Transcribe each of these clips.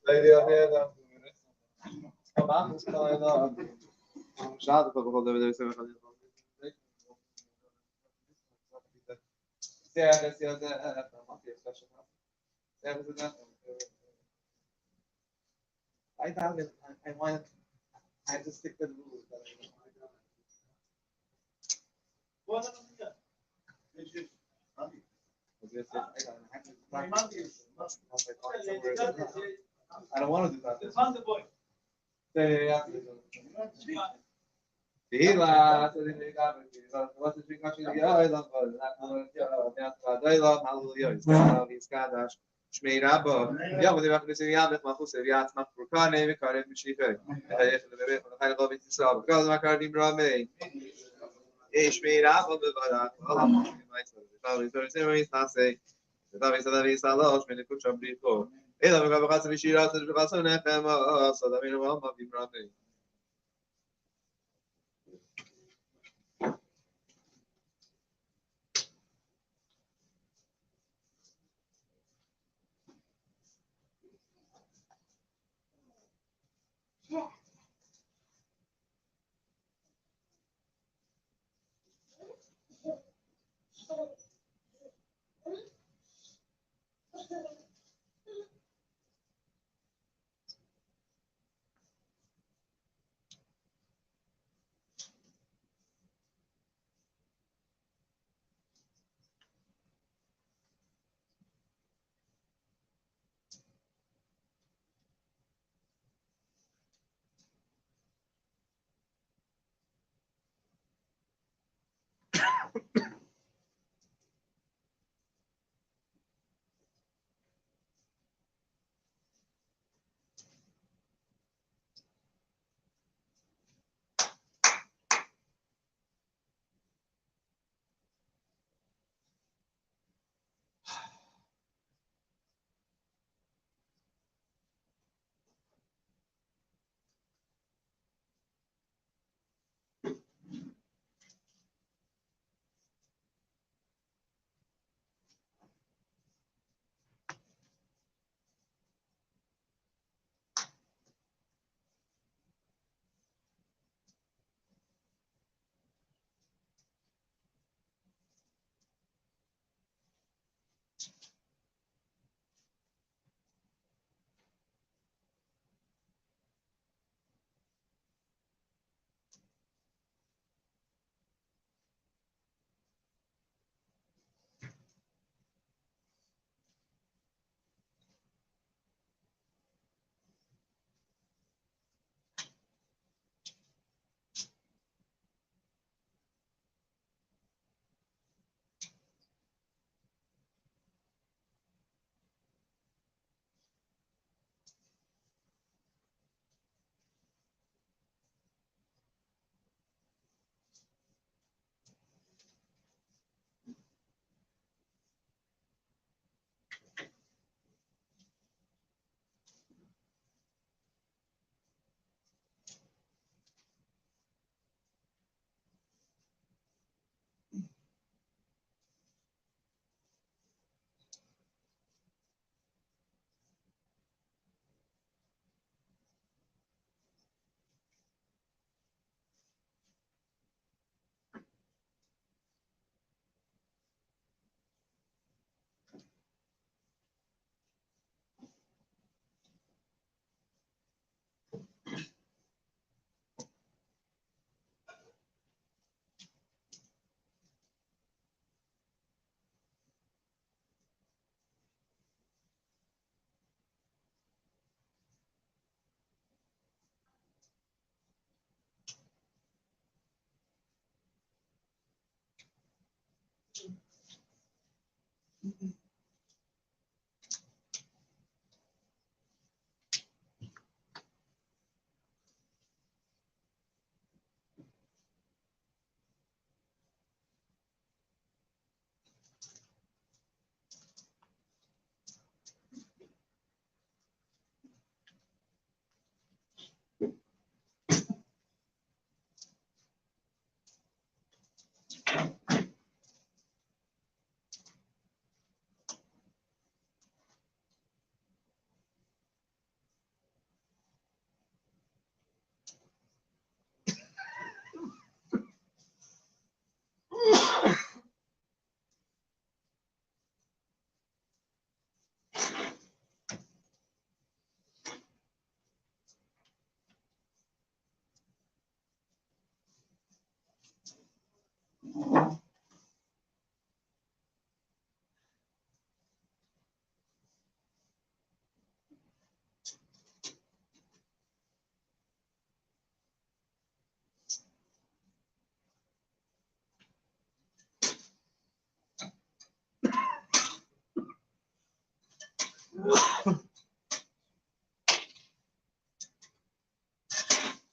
I have to stick to the rules. I don't want to do that. שמי רבו, יום אני מכניס יד מחוס אביאת מחפורקני וקרב משיחי. איך לדבר חי לבוא בישראל, וכל מה קרבים רמי. שמי רבו בברך, דבר יסדה ויסלוש מנקוד שם בריחו. אלא מגב חצי ושירת ובחצו נחם, סודה מינו ואומה במרמי.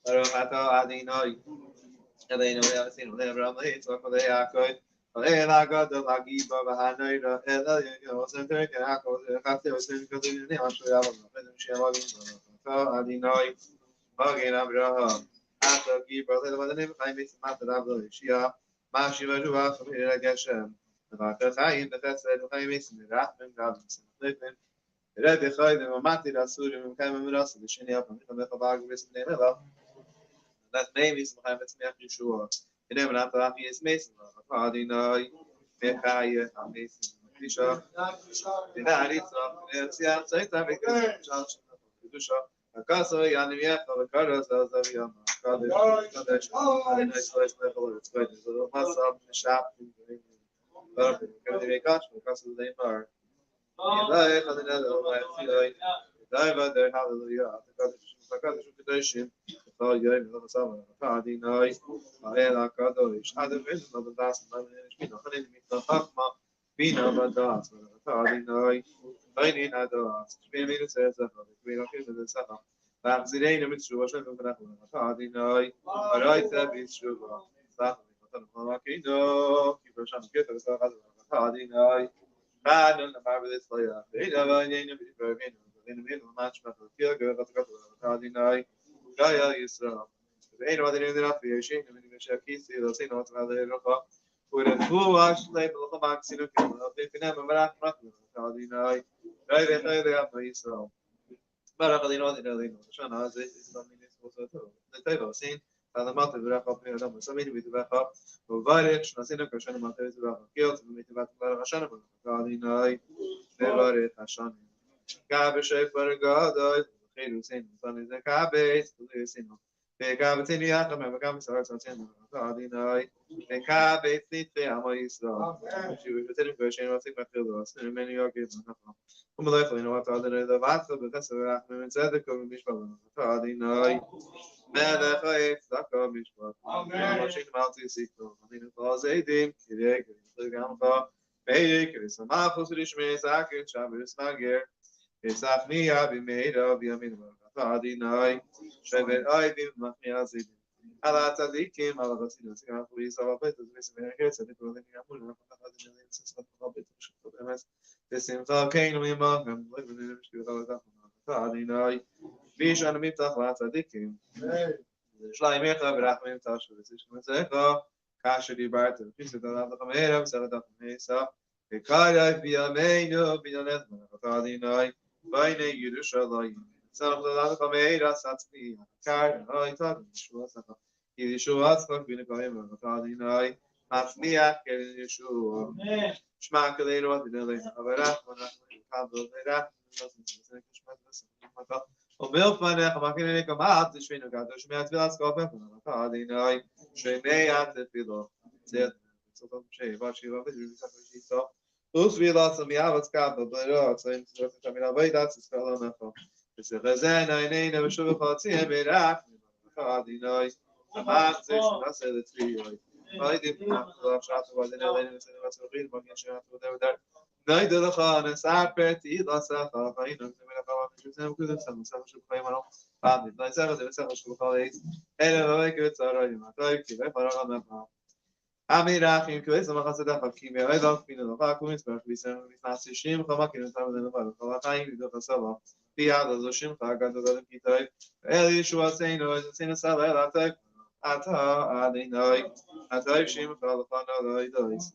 Baruch atah Adonai. Eloheinu Eloheinu Avraham Yitzchak Yaakov. Elah Gadol Hagiba V'Hanoira Eloheinu Osem Terek Yaakov Chafte Osem Kadin Asher Yavon Pedem Shem Avim Atah Adonai. Magin Avraham. Atah Giba Eloheinu Chaim Yitzchak Avlo Yishia. Mashiva Juva Chamir Geshem. V'Atah Chaim B'Chesed V'Chaim Yitzchak Rachmim Gavim Simchim. Rebbe Chayim V'Mati Rasurim V'Chaim V'Rasu V'Sheni Apam V'Chaim V'Chaim V'Chaim V'Chaim that maybe some kind of Yeshua. And then after that, he is Mason. Adonai, Mechaya, Mason, Misha. The Haritza, yeah, so it's a big Kedusha. Akaso, Yanimia, the Karas, the Yama, Kadesh, and the nice level of spread. So the Masam, the shop, the Kash, because of the bar. Hallelujah. Oh, yeah, I'm sorry. Adonai, Elah Kadosh. Adonai, the last man in the honey, the Hakma, Bina Badas, Adonai, Binin Adas, Binin says that we don't give the Saka. Vaxidane, Mr. Adonai, Araita, Mr. Sakino, keep a sham, get us Adonai, Radon, the marvelous fire. They never named in the middle of match, but the Kilgo, Adonai. Gaya Yisrael. Ain't what they ended up here. She didn't even check his seal. Say not about the rock. With a full wash label of a maximum. They can have a back. Adonai. Right there, they have Yisrael. But I know they know. Shana is not also the table scene. And the mouth of the wrap up here. So many with the wrap up. Provided, Nasina Kashan Matters about guilt and with the wrap up. Shana. Adonai. Never it. Hashan. Gabashay for God. Hussein, son is a cabbage, Hussein. The Gabatini Atom and becomes our son. Adonai, the cabbage, the Amaisra. She was a version of the Matildas, and many are given. Umalefa, what other the Vata, but that's a Rahman and said the Komishpa. Adonai, Melacha, Saka Mishpa. Machine Malti Sito. I mean, it was a dim, Kirek, the Gamba, Payek, Samafos, Rishme, Sakin, Shabbos, Magir. Pesach Mia be made of Yamin Adonai, Shevet Oivim Machmiazim. Allah Tzadikim, Allah Vasinu, Tzigam, Police, Allah Betus, Missing Heads, and the Golden Yamun, the Simcha Kain, Mimah, and living in the Adonai, Vishan Mitach, Tzadikim. Shlaim Echa, Brachmim, Tashu, Zishmazecha, Kashri Barton, Piece of the Kameram, Saladat Mesa, Ekaya, Viameino, Binanet, Adonai. Bine Yerushalayim. Son of the Land of Meira Satsni. Kar, I thought Yeshua Saka. Yeshua Saka, Binakaim, Adonai. Masniach, Yeshua. Shma Kalero, Dinelli, Avera, Kabel, Vera, Omil Fanech, Makinek, Amat, the Shvino Gato, Shmat Vilaskop, Adonai. Shemea, the Philo. Said, so Shay, Vashi, Vashi, Those we lost some Yavas Kappa, but it's I mean, away that's a spell on the phone. It's a Razan, I name of Shuvati, and made up. Adonai, the master, I said the tree. I didn't have to shot was in the lane, and what's a real one, whatever that. Neither the Khan and Sapet, Lasa, I know the some should claim on family. Like 7 should call it. And I like it, sorry, my type, if I don't know. Amirachim, Kulis, Mahasada, Hakimi, I love Pino, Hakumis, but we send Shim, Hamakin, and Taman, and Halakai, the Hasava, the other Zoshim, Hagan, the Kitai, Elishua, saying, no, it's in a Sala, Attack, Ata, Adinai, Atai, Shim, Falafana, Lois.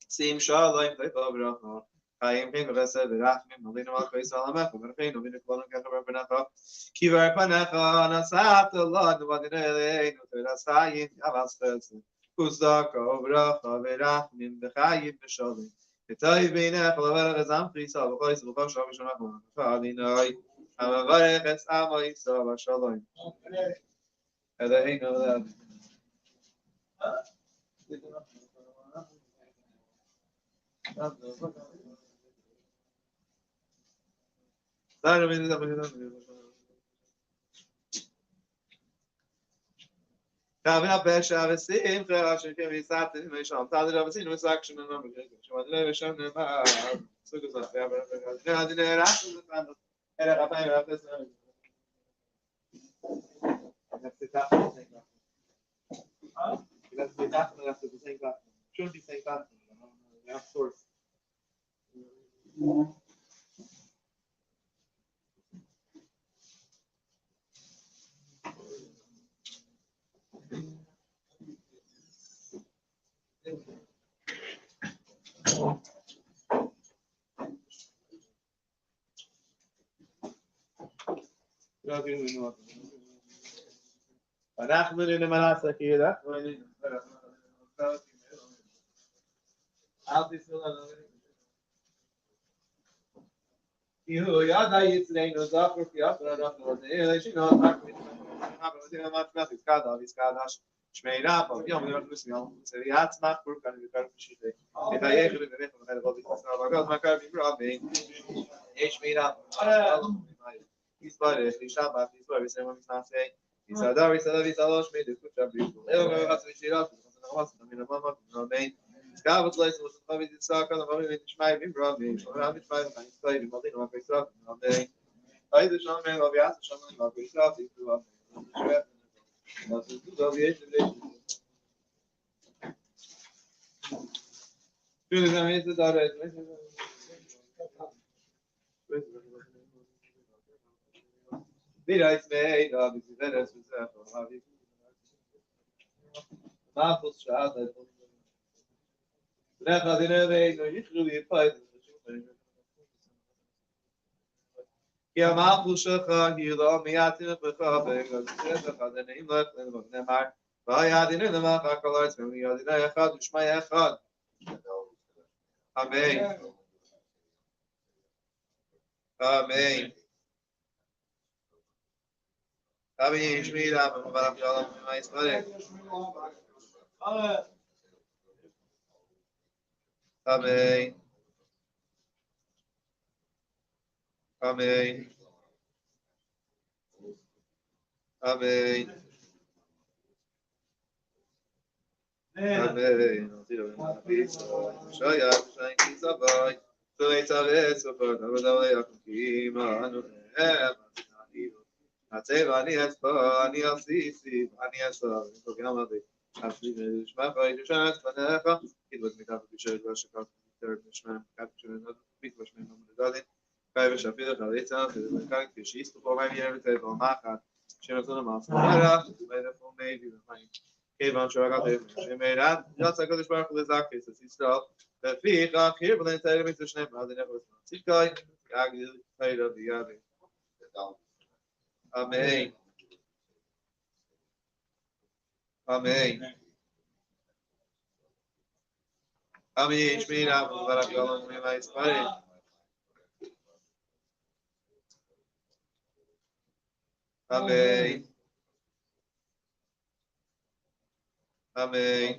Sim Shalim, they love Rahma. I am him, the said, the Rahim, Malina, Salamaka, and Pain of Iniquan, Kanabanaka, Kivar Panaka, Nasata, Lord, the Vadinele, Rasai, Avas. Kuzaka, Obracha, Verachmin, Bechayim, Beshalim. Etay Beinech, Lavera, Zam, Prisa, Voice, Vokash, Avishonakon, Fadinai, Amavarech, and Sama, Isa, Vashalom. And I ain't know that. Coming up, Shabbos, Simcha, Hashem, Kim, Yisatim, Mesham, Tadid, Avasin, Misaction, and Number, Shemad, Levisham, Nema, Sukkot, Nadine, Rasul, and Raphael, Raphael, that's the top of the thing. That's the top of the thing. Shouldn't be saying that. We have source. אנחנו נראה מנסה כידה, אל תסתכל עליו. יהיו ידע יצלנו זכר פיאט אנחנו נראה שינו שמירה פה יום נראה מסוים זה יעצמך פורקן וכאן פשיטה את היחד ובאמת ומחד רבי תסנר בגלל מה קרה בברבי יש מירה יסבר שבת יסבר וסיים המסנסי יסדר יסדר יסלוש מידי קוצ'ה בריבו אלו מרחץ ושירת ונרמס תמיד המאמר נרבין סקאבט לייס וסנחה ותסעק על המאמר ותשמעי בברבי שומרה ותשמעי וחיים סקאי ומרדין ומקרי סרק נרבין הייתי שם רבי עשה שם מקרי סרק יסבר das ist gut, aber jetzt schön, dass wir jetzt da reden. Wie reicht mir, da bist du das ist einfach. Mach's schade. Nach der Weg, ich will die Zeit. Ja, mach's schade, hier da mir hat in Verfahren, das ist gerade nicht mehr, weil ja die nicht mehr Kalorien, wenn wir die ja hat, ich meine hat. Amen. Amen. Amen. Ich mir da, aber wir alle mein Sprache. Amen. Amen. Amen. Amen. Shaya, Shanki Sabai. So it's a less of a Navadaya Kima, Atevani has Pani of Sisi, Pani has a Gamadi. Absolutely, Shmapai, Shas, Paneha. It was made up of the church, Russian, third Mishman, capture another big Rushman on the Daddy. Private Shapiro, Kalita, the Kank, she's before my year, the Maha, Sheraton, Mara, made a full navy, the fine. Came on Sharaga, she made that, just like the sparkle is that case, as he stopped. The feet are here, but then tell me to snap, rather never was sick guy, Aggie, tired of the Abbey. Amen. Amen. Amen. Shmir, I'm going to go along with my spirit. Amen. Amen.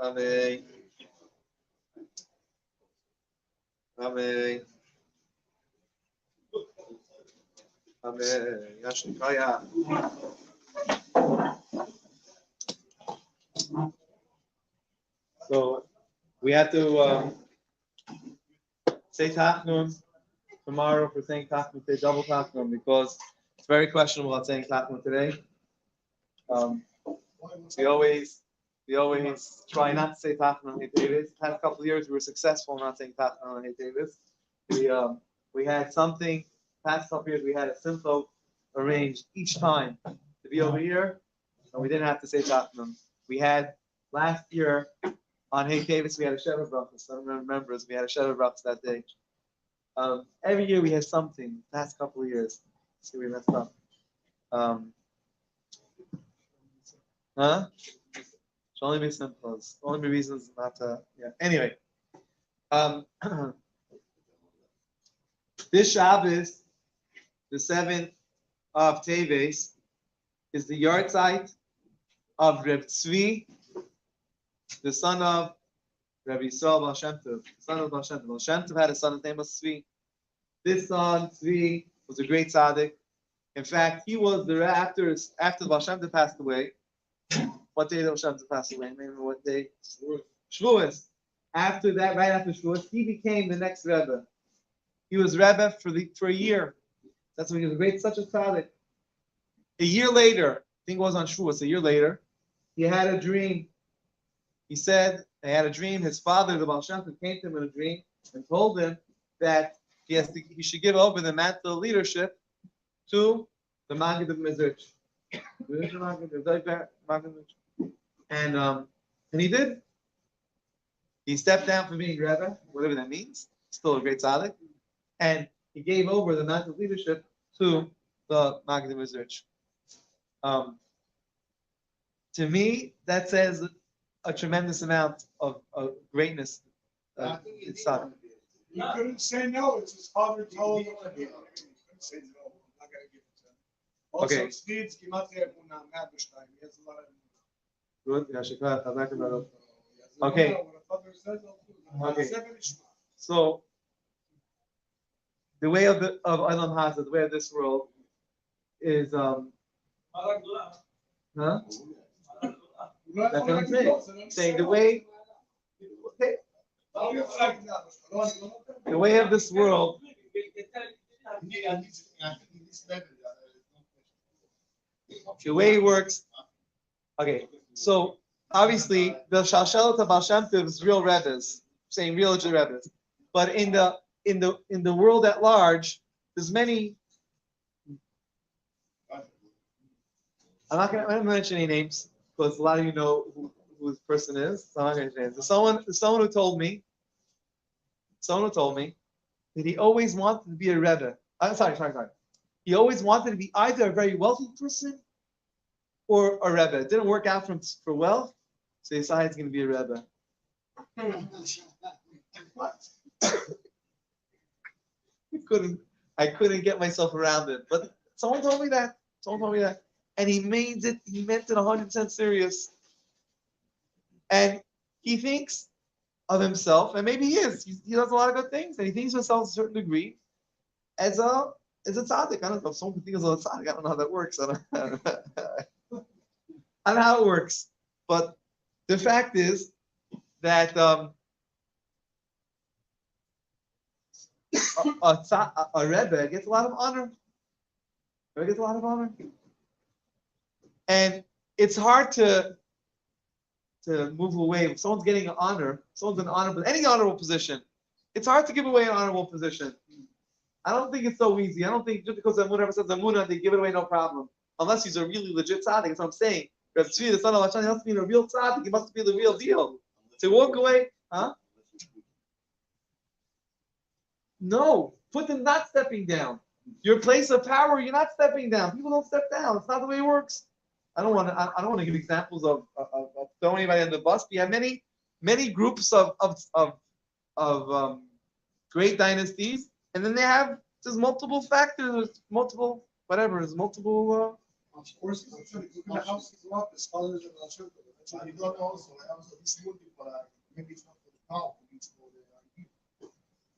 Amen. Amen. Amen. Yashnikaya. So we have to say Tachnun tomorrow for saying Tachnun, say double Tachnun because it's very questionable about saying Tachnun today. We always try not to say Tachnun on Hey Davis. The past couple of years we were successful in not saying Tachnun on Hey Davis. We had something. Past couple of years we had a simple arranged each time to be over here, and we didn't have to say Tachnun. We had last year on Hey Davis we had a Sheva Brachas. Some members we had a Sheva Brachas that day. Every year we had something. Past couple of years, see we messed up. Should only be simple. Only be reasons not to. Yeah. Anyway, this Shabbos, the 7th of Teves, is the yard site of Reb Tzvi, the son of Rabbi Yisrael Baal Shem Tov, son of Baal Shem Tov. Baal Shem Tov had a son, his name was Tzvi. This son, Tzvi, was a great tzaddik. In fact, he was the after Baal Shem Tov passed away. What day did Baal Shem Tov pass away? Remember what day? Shavuos. After that, right after Shavuos, he became the next Rebbe. He was Rebbe for a year. That's when he was great, such a tzaddik. A year later, I think it was on Shavuos, a year later, he had a dream. He said he had a dream. His father, the Baal Shem Tov, came to him in a dream and told him that he should give over the mantle of leadership to the Maggid of Mizrach. And he did. He stepped down from being Rebbe, whatever that means. Still a great tzaddik. And he gave over the mantle of leadership to the Maggid of Mizrach. To me, that says a tremendous amount of greatness. It's tzaddik. He couldn't say no. It's his father told him. He couldn't say no. I'm not going to give it to him. Also, Okay. Steve, he has a lot of. Good. Okay. Okay. So the way of Olam Hazeh, the way of this world is huh? That's what I'm saying. Saying the way the way of this world. The way it works. Okay, so obviously the Shalshelet of Baal Shem Tov is real Rebbes, saying real Rebbes, but in the world at large, there's many. I'm not going to mention any names because a lot of you know who this person is. So I'm not going to mention names. There's someone who told me that he always wanted to be a Rebbe. Sorry. He always wanted to be either a very wealthy person or a Rebbe. It didn't work out for wealth, so he decided he's going to be a Rebbe. I couldn't get myself around it. But someone told me that. And he meant it 100% serious. And he thinks of himself, and maybe he is. He does a lot of good things, and he thinks of himself to a certain degree as a tzaddik. I don't know if someone thinks of a tzaddik. I don't know how that works. I don't know how it works. But the fact is that a Rebbe gets a lot of honor. And it's hard to move away. If someone's getting an honor, any honorable position, it's hard to give away an honorable position. I don't think it's so easy. I don't think just because Amunah says Amunah, they give it away no problem. Unless he's a really legit tzaddik. That's what I'm saying. Rav Tzvi, the son of Hashem, he must be a real tzaddik. He must be the real deal. To walk away, huh? No, put them not stepping down. Your place of power, you're not stepping down. People don't step down. It's not the way it works. I don't want to give examples of throwing anybody under the bus. But you have many groups of great dynasties, and then there's multiple factors, multiple whatever, there's multiple. Of course, the house is a lot. His father is a shirk. I don't also. He's looking for that. Maybe it's not for the power. It's for the.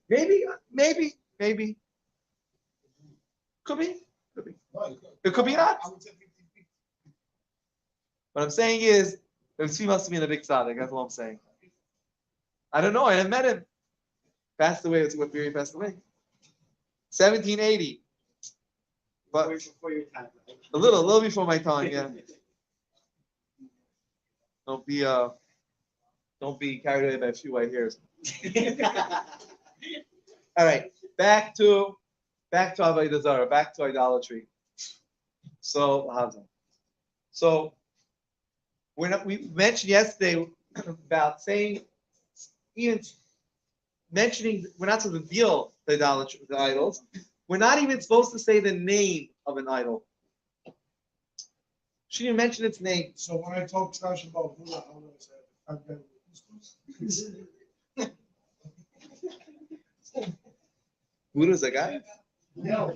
Maybe. Could be. It could be not. What I'm saying is, Tzvi must have been a big tzaddik. That's what I'm saying. I don't know. I never met him. Passed away. Let's see what year he passed away. 1780. But a little before my time. Yeah. Don't be carried away by a few white hairs. All right. Back to Avodah Zarah. Back to idolatry. So we mentioned yesterday about saying, even mentioning, we're not supposed to deal with idolatry, with idols. We're not even supposed to say the name of an idol. Shouldn't even mention its name. So when I talk trash about Buddha, how do I say it? Buddha's a guy? No.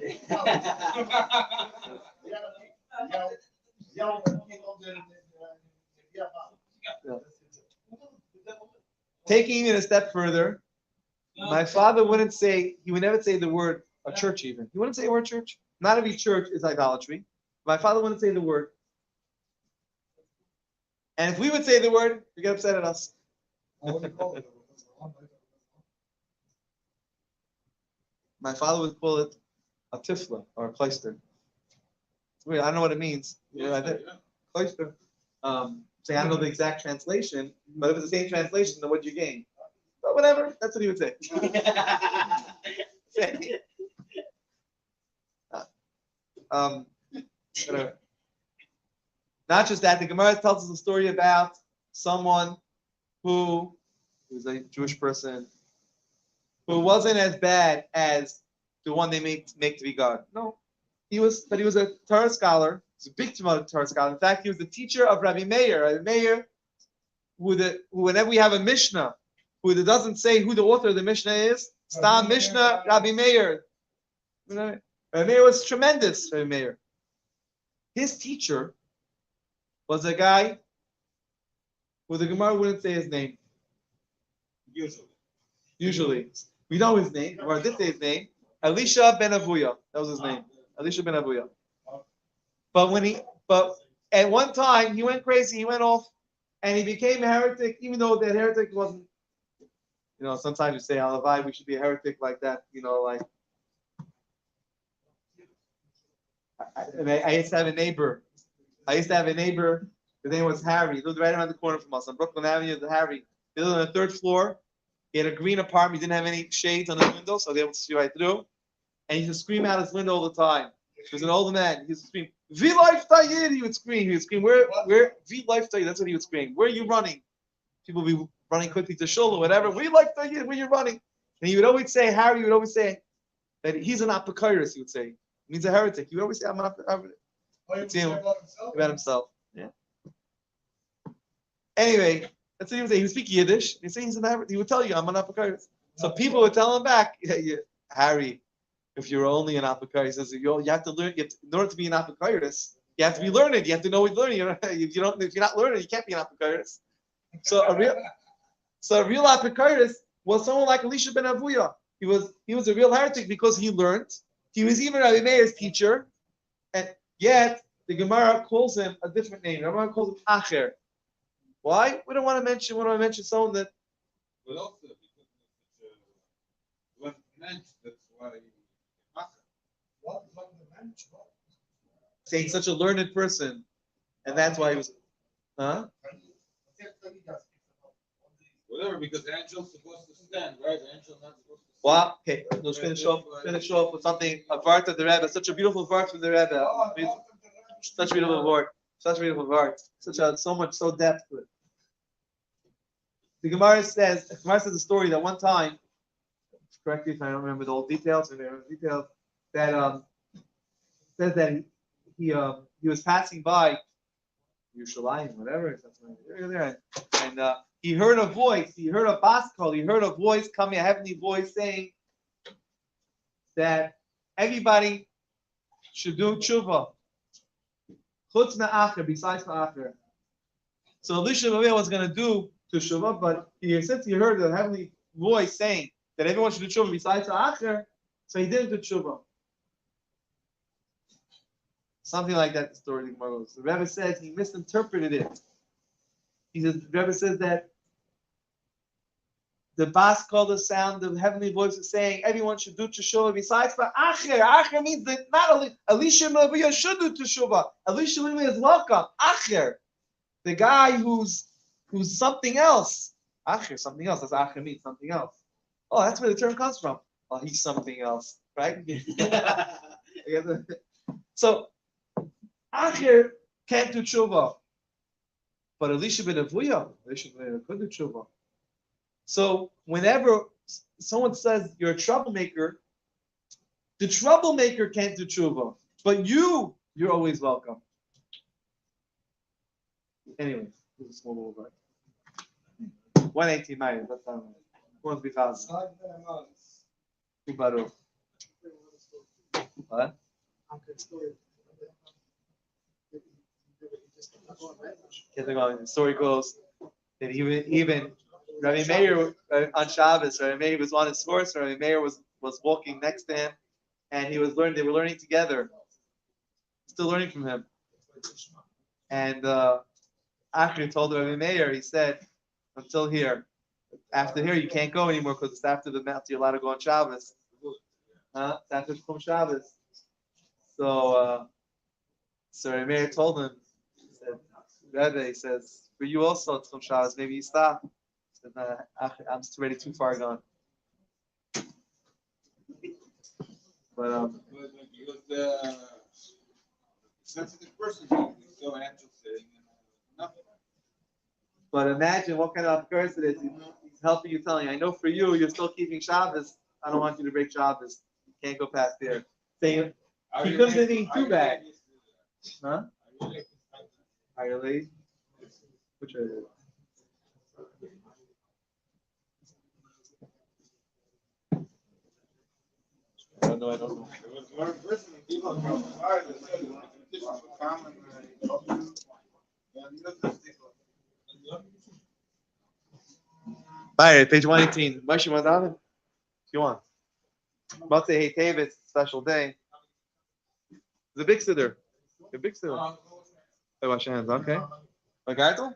Taking it a step further, my father wouldn't say, he would never say the word a church even. He wouldn't say the word church. Not every church is idolatry. My father wouldn't say the word. And if we would say the word, you get upset at us. My father would call it a tifla or a cloister. I don't know what it means. I think cloister. Say I don't know the exact translation, but if it's the same translation, then what'd you gain? But whatever, that's what he would say. Whatever. Not just that, the Gemara tells us a story about someone who was a Jewish person who wasn't as bad as the one they make to be God. No, he was a Torah scholar. He was a big Torah scholar. In fact, he was the teacher of Rabbi Meir. Rabbi Meir, who whenever we have a Mishnah, who doesn't say who the author of the Mishnah is, Stam Mishnah, Rabbi Meir. Rabbi Meir was tremendous, Rabbi Meir. His teacher was a guy who the Gemara wouldn't say his name. Usually. We know his name, or I did say his name. Elisha ben Avuya. That was his name. Elisha ben Avuya. But at one time he went crazy, he went off, and he became a heretic, even though that heretic wasn't, sometimes you say, Alavai, we should be a heretic like that, like I used to have a neighbor. His name was Harry. He lived right around the corner from us on Brooklyn Avenue. Harry. He lived on the third floor. He had a green apartment. He didn't have any shades on his windows, so they were able to see right through. And he used to scream out his window all the time. He was an older man. He used to scream, "Vi life Tayyid!" He would scream, where, Vi life Tayyid? That's what he would scream. Where are you running? People would be running quickly to shul or whatever. "Vi life Tayyid, where are you running?" And he would always say, Harry would always say that he's an apokyrus, he would say. It means a heretic. He would always say, I'm an apokyrus. About himself. Yeah. Anyway, that's what he would say. He would speak Yiddish. He'd say he's an heretic. He would tell you, I'm an apokyrus. So people would tell him back, Harry, if you're only an apokyrus, he says, you have to learn. In order to be an apokyrus, you have to be learned. You have to know what you're learning. If you're not learning, you can't be an apokyrus. So a real apokyrus was someone like Elisha ben Avuya. He was a real heretic because he learned. He was even Rabbi Meir's teacher, and yet the Gemara calls him a different name. The Gemara calls him Acher. Why? We don't want to mention someone that. But also because it was meant, that's why Saying such a learned person, and that's why he was. Huh? Whatever, because the angel's supposed to stand, right? The angel's not supposed to stand. Well, okay, let's finish off with something, a vart of the Rebbe, such a beautiful vart from the Rebbe. Such a beautiful vart. So depth to it. The Gemara says the story that one time, correctly if I don't remember the old details, that says that he was passing by Yerushalayim, whatever, and he heard a voice, he heard a bas kol, he heard a voice coming, a heavenly voice saying that everybody should do tshuva. Chutz me'acher, besides me'acher. So Elisha was going to do tshuva, but since he heard the heavenly voice saying that everyone should do tshuva besides me'acher, so he didn't do tshuva. Something like that, the story of the Gemara goes. The Rebbe says he misinterpreted it. The Rebbe says that the bas kol, the sound, the heavenly voice is saying everyone should do teshuvah besides for acher. Acher means that not Elisha Maariv should do teshuvah. Elisha Maariv is welcome. Acher, the guy who's something else. Acher, something else. That's acher means something else. Oh, that's where the term comes from. Oh, he's something else, right? So acher can't do teshuvah. But Elisha ben Avuya, could do tshuva. So whenever someone says you're a troublemaker, the troublemaker can't do tshuva. But you're always welcome. Anyway, this is a small little bit. 118 million. That's how it be fast. What? The story goes that even Rabbi Meir on Shabbos, Rabbi Meir was on his horse. Rabbi Meir was walking next to him, and he was learning. They were learning together, still learning from him. And after he told Rabbi Meir, he said, "Until here. After here, you can't go anymore because it's after the Mount. You're allowed to go on Shabbos. It's after Shum Shabbos." So Rabbi Meir told him, he said, "Rebbe," he says, "for you also, it's Shum Shabbos. Maybe you stop." He said, "No, I'm just already too far gone." But he was the sensitive person. So angel saying nothing. But imagine what kind of person it is. He's helping you, telling you, "I know for you, you're still keeping Shabbos. I don't want you to break Shabbos. You can't go past there." Saying, he comes in eating too bad. Huh? Are you late? Which are you? I don't know. There was one person in people from outside that said it was different for common. Alright, page 118. Moshe Madavid, if you want. Motzei Hey Tevis, special day. The big siddur. The big siddur. Hey, wash your hands, okay? Magaito?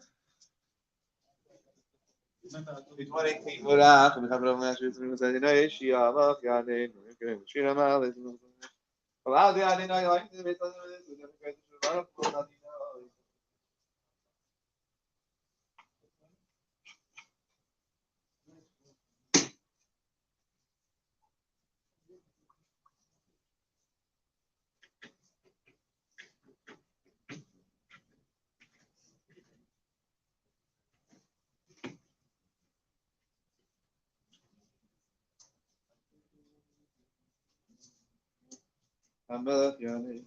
Page 118. Urach, and the Chabad of Mashur, and the Zadinai, Shia, Amach, Yadein, and the Shira Mal, allow the Adinai, like the Beit HaMikdash, Amach, Yadein.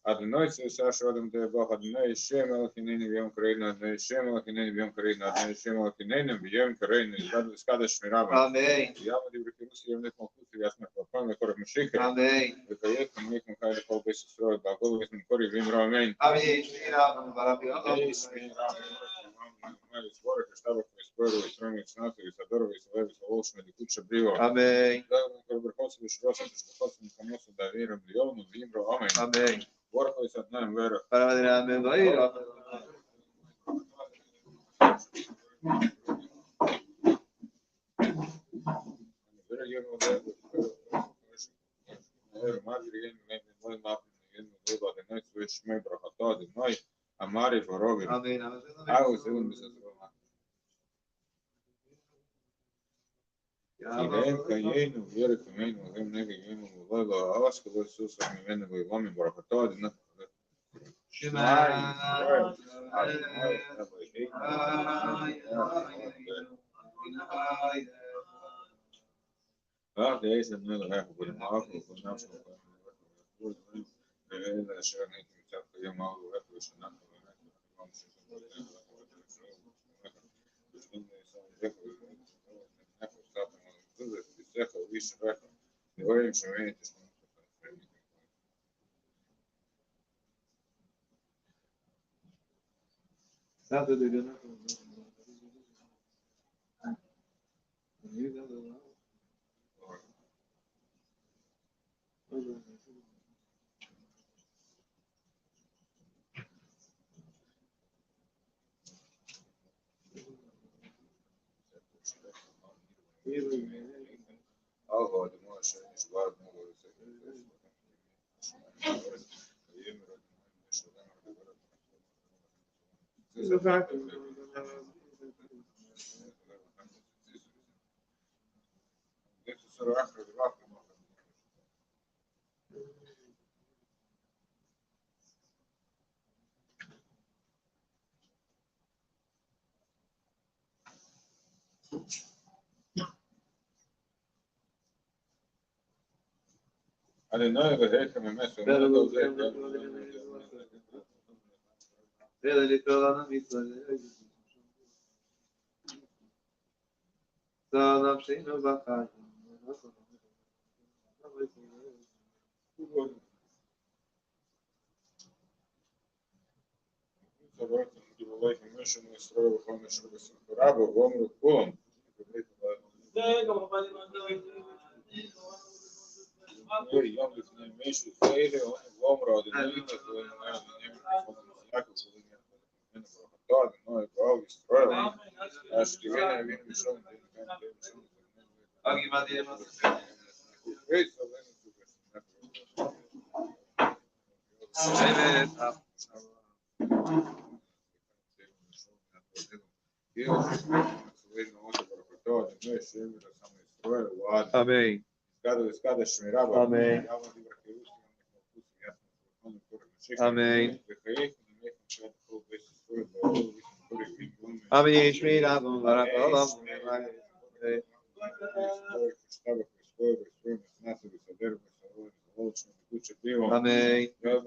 Adonai says, "Adam de Bach, Adonai Shem Elkineni B'Yom Kareinu, Adonai Shem Elkineni B'Yom Kareinu, Adonai Shem Elkineni B'Yom Kareinu." God is Kadosh Mirava. Amen. Yama di Brikirus Yevnet Malchut Yasna Korban Lekorach Meshikah. Amen. V'Kayet Kamik Mechai Lechol Beis Yisrael Ba'Gol V'Yisrael Kori V'Im Ramein. Amen. Amen. Maariv Services. I was doing this as well. Ilaim Kayenu, Yeri Kamenu, Lim Negi Yenu, Lolo, Askalo, Susa, Mimenu, Lami, Barakatod, and days and another half of an awful national. I didn't know if it had come a mess. אלא לקרוא לנו מצווה. צר נפשנו בחיים. יום לפני מישהו כאלה, ואומרו אדוני, אדוני באו ישראל, אשתיבנה אבינו בשום Amém. Escada שמירה. Amém. Amém. Amém. Shmira bom barakolam. Amém. Amém.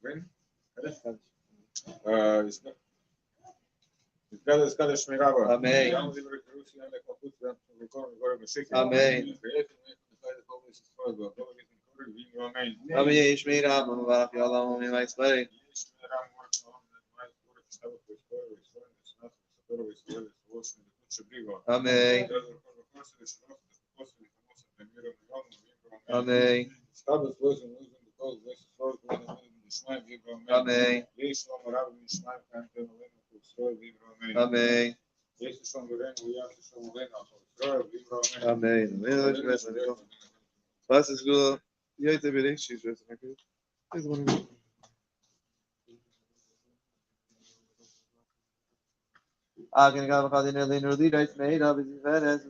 When? Escada Shmirava. Amen. Amen. Amen. Yishmei Rabba, Mubarak Yalam, Amen. My spirit. Amen. Amen. Amen. Amen. Amen. Bless the school. You have to be she's just like it. There's one. I can go because in the leader it's made of his Venice.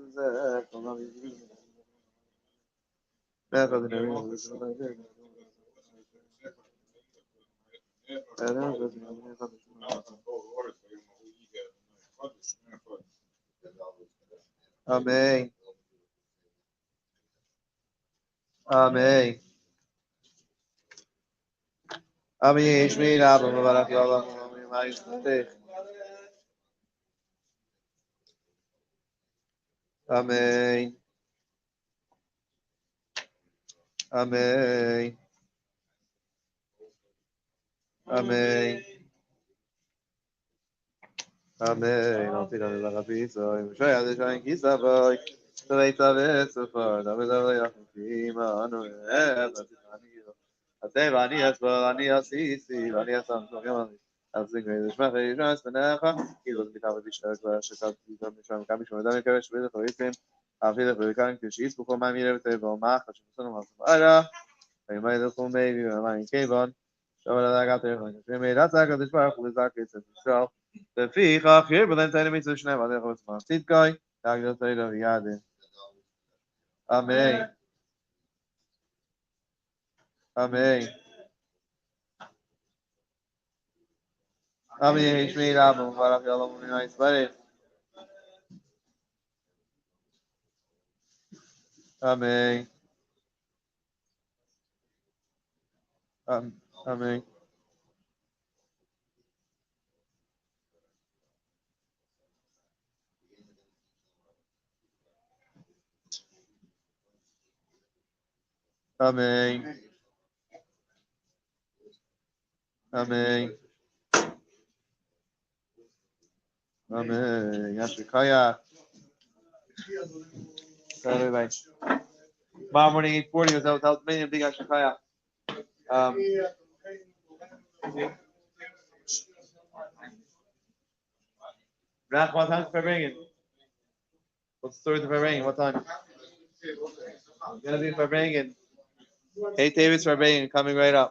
Amen. Amen. Amen. Shmei Rabba, Mubarak Yalam, Amen. My spirit. Amen. Amen. Amen. Amen. I'll see that in the pizza. I'm sure I didn't kiss that boy. So they tell it so far. That was a Kima. I know it. I say, Vani as well. Vani as easy. Vani as I'm so young. I'm thinking, the Shmach is just Mencha. He was become a bishop. She got to become coming from the American with the him. I feel the kind of she's before my meter with the Mach. She was on the I might have maybe I came on. So I got there. That's I got this part with that case itself. The fee here, but then tell me to Shnev. I was my seat guy. I just say that we had it. Amen. Amen. Amen. Shmei Rabba, Mubarak Yalam, my spirit. Amen. Amen. Amen. Amen. Amen. Yashikaya. Bye. Mom, when 840 was out many big Yashikaya. Rach, what time is Farbrengen? What's the story of Farbrengen? What time? It's gonna be Farbrengen. Hey, David's Farbrengen coming right up.